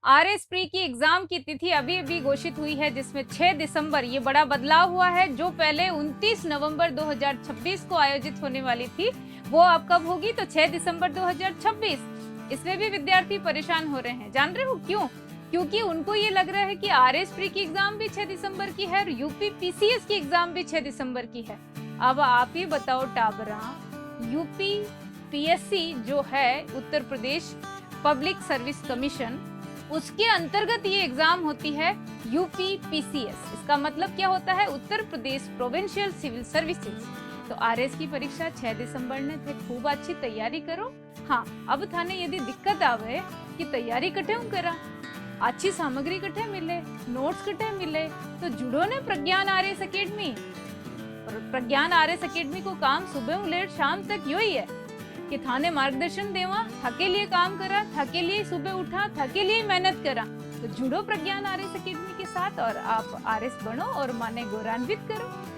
RS pre की exam की तिथि अभी अभी घोषित हुई है, जिसमें 6 दिसंबर ये बड़ा बदलाव हुआ है। जो पहले 29 नवंबर 2026 को आयोजित होने वाली थी, वो अब कब होगी? तो 6 दिसंबर 2026। इसमें भी विद्यार्थी परेशान हो रहे हैं। जान रहे हो क्यों? क्योंकि उनको ये लग रहा है कि आरएस प्री की एग्जाम भी 6 दिसंबर की है और यूपी पीसीएस की एग्जाम भी 6 दिसंबर की है। अब आप ही बताओ टाबरा, यूपी पीएससी जो है Uttar Pradesh public service commission, उसके अंतर्गत ये एग्जाम होती है यूपी पीसीएस। इसका मतलब क्या होता है? Uttar Pradesh provincial civil services. तो आरएस की परीक्षा 6 दिसंबर ने थे। खूब अच्छी तैयारी करो। हाँ, अब थाने यदि दिक्कत आवे कि तैयारी कटे करा, अच्छी सामग्री कटे मिले, नोट्स कटे मिले, तो जुड़ो ने प्रज्ञान आरएस अकेडमी। प्रज्ञान आरएस अकेडमी को काम सुबह लेट शाम तक यो ही है कि थाने मार्गदर्शन देवा, थके लिए काम करा, थके लिए सुबह उठा, थके लिए मेहनत करा। तो जुड़ो प्रज्ञान आरएस अकेडमी के साथ और आप आरएस बनो और माने गौरवान्वित करो।